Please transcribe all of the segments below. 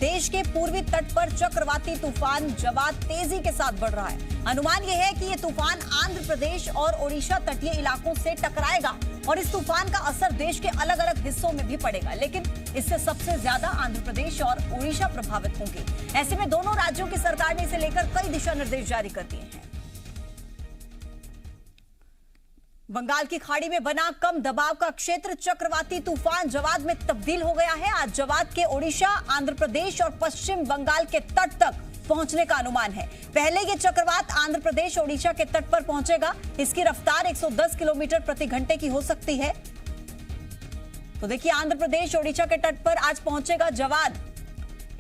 देश के पूर्वी तट पर चक्रवाती तूफान जवाद तेजी के साथ बढ़ रहा है। अनुमान यह है कि ये तूफान आंध्र प्रदेश और ओडिशा तटीय इलाकों से टकराएगा और इस तूफान का असर देश के अलग अलग हिस्सों में भी पड़ेगा, लेकिन इससे सबसे ज्यादा आंध्र प्रदेश और ओडिशा प्रभावित होंगे। ऐसे में दोनों राज्यों की सरकार ने इसे लेकर कई दिशा निर्देश जारी कर दिए हैं। बंगाल की खाड़ी में बना कम दबाव का क्षेत्र चक्रवाती तूफान जवाद में तब्दील हो गया है। आज जवाद के ओडिशा, आंध्र प्रदेश और पश्चिम बंगाल के तट तक पहुंचने का अनुमान है। पहले ये चक्रवात आंध्र प्रदेश, ओडिशा के तट पर पहुंचेगा। इसकी रफ्तार 110 किलोमीटर प्रति घंटे की हो सकती है। तो देखिए, आंध्र प्रदेश, ओडिशा के तट पर आज पहुंचेगा जवाद।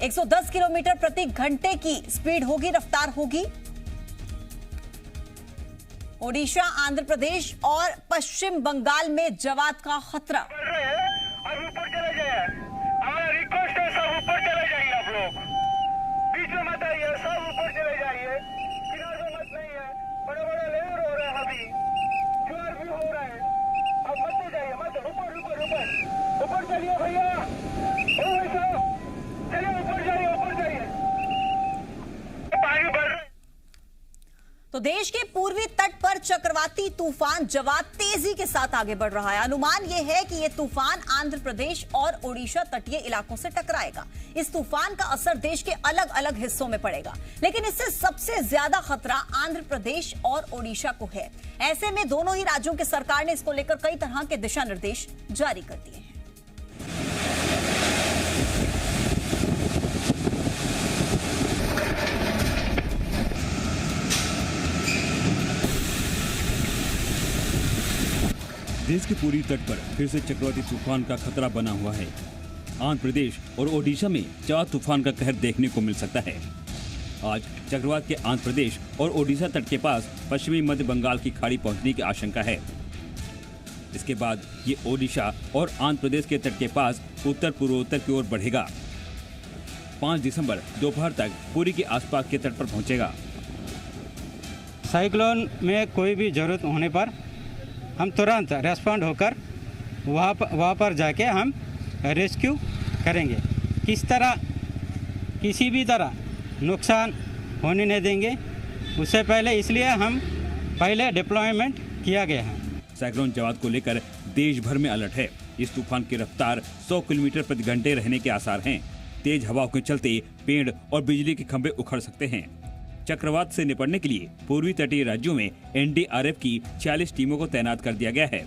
110 किलोमीटर प्रति घंटे की स्पीड होगी, रफ्तार होगी। ओडिशा, आंध्र प्रदेश और पश्चिम बंगाल में जवाद का खतरा। अब ऊपर चले जाइए, हमारा रिक्वेस्ट है, सब ऊपर चले जाइए। आप लोग बीच में मत आइए, सब ऊपर चले जाइए। किनारे मत नहीं है, बड़े बड़े लहर हो रहे हैं, अभी ज्वार भी हो रहा है। अब मत जाइए, मत ऊपर ऊपर ऊपर ऊपर चलिए भैया, चलिए ऊपर जाइए, ऊपर जाइए। पानी बढ़ रहा है। तो देश के पूर्वी तट पर चक्रवाती तूफान जवाद तेजी के साथ आगे बढ़ रहा है। अनुमान यह है कि यह तूफान आंध्र प्रदेश और ओडिशा तटीय इलाकों से टकराएगा। इस तूफान का असर देश के अलग अलग हिस्सों में पड़ेगा, लेकिन इससे सबसे ज्यादा खतरा आंध्र प्रदेश और ओडिशा को है। ऐसे में दोनों ही राज्यों की सरकार ने इसको लेकर कई तरह के दिशा निर्देश जारी कर दिए हैं। देश के पूर्वी तट पर फिर से चक्रवाती तूफान का खतरा बना हुआ है। आंध्र प्रदेश और ओडिशा में जवाद तूफान का कहर देखने को मिल सकता है। आज चक्रवात के आंध्र प्रदेश और ओडिशा तट के पास पश्चिमी मध्य बंगाल की खाड़ी पहुंचने की आशंका है। इसके बाद ये ओडिशा और आंध्र प्रदेश के तट के पास उत्तर पूर्वोत्तर की ओर बढ़ेगा। 5 दिसंबर दोपहर तक पुरी के आसपास के तट पर पहुंचेगा। साइक्लोन में कोई भी जरूरत होने पर हम तुरंत रेस्पॉन्ड होकर वहाँ पर जाके हम रेस्क्यू करेंगे। किसी भी तरह नुकसान होने नहीं देंगे, उससे पहले इसलिए हम पहले डिप्लॉयमेंट किया गया है। साइक्लोन जवाद को लेकर देश भर में अलर्ट है। इस तूफान की रफ्तार 100 किलोमीटर प्रति घंटे रहने के आसार हैं। तेज हवाओं के चलते पेड़ और बिजली के खंभे उखड़ सकते हैं। चक्रवात से निपटने के लिए पूर्वी तटीय राज्यों में एनडीआरएफ की 40 टीमों को तैनात कर दिया गया है।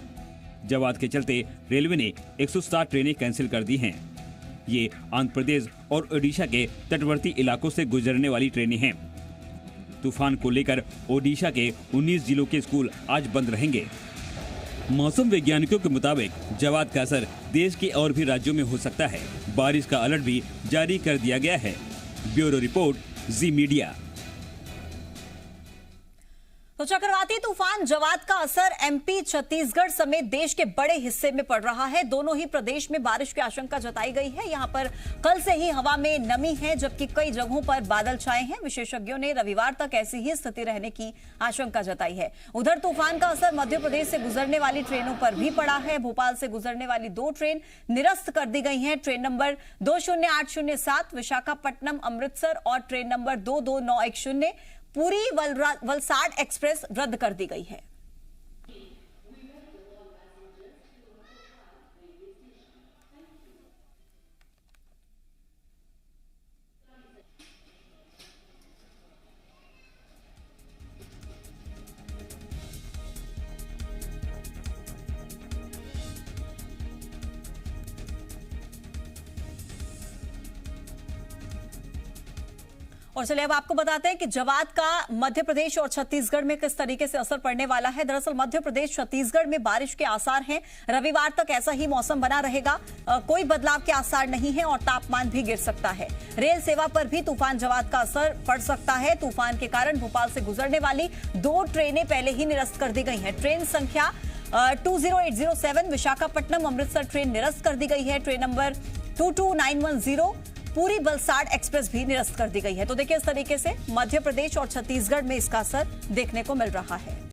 जवाद के चलते रेलवे ने 160 ट्रेनें कैंसिल कर दी हैं। ये आंध्र प्रदेश और ओडिशा के तटवर्ती इलाकों से गुजरने वाली ट्रेनें हैं। तूफान को लेकर ओडिशा के 19 जिलों के स्कूल आज बंद रहेंगे। मौसम वैज्ञानिकों के मुताबिक जवाद का असर देश के और भी राज्यों में हो सकता है। बारिश का अलर्ट भी जारी कर दिया गया है। ब्यूरो रिपोर्ट, जी मीडिया। तो चक्रवाती तूफान जवाद का असर एमपी, छत्तीसगढ़ समेत देश के बड़े हिस्से में पड़ रहा है। दोनों ही प्रदेश में बारिश की आशंका जताई गई है। यहां पर कल से ही हवा में नमी है, जबकि कई जगहों पर बादल छाए हैं। विशेषज्ञों ने रविवार तक ऐसी ही स्थिति रहने की आशंका जताई है। उधर तूफान का असर मध्य प्रदेश से गुजरने वाली ट्रेनों पर भी पड़ा है। भोपाल से गुजरने वाली 2 ट्रेन निरस्त कर दी गई हैं। ट्रेन नंबर 20807 विशाखापट्टनम अमृतसर और ट्रेन नंबर 22910 पूरी वलसाड एक्सप्रेस रद्द कर दी गई है। और चलिए अब आपको बताते हैं कि जवाद का मध्य प्रदेश और छत्तीसगढ़ में किस तरीके से असर पड़ने वाला है। दरअसल मध्य प्रदेश, छत्तीसगढ़ में बारिश के आसार हैं। रविवार तक ऐसा ही मौसम बना रहेगा। कोई बदलाव के आसार नहीं है और तापमान भी गिर सकता है। रेल सेवा पर भी तूफान जवाद का असर पड़ सकता है। तूफान के कारण भोपाल से गुजरने वाली 2 ट्रेनें पहले ही निरस्त कर दी गई हैं। ट्रेन संख्या 20807 विशाखापट्टनम अमृतसर ट्रेन निरस्त कर दी गई है। ट्रेन नंबर 22910 पूरी वलसाड एक्सप्रेस भी निरस्त कर दी गई है। तो देखिए, इस तरीके से मध्य प्रदेश और छत्तीसगढ़ में इसका असर देखने को मिल रहा है।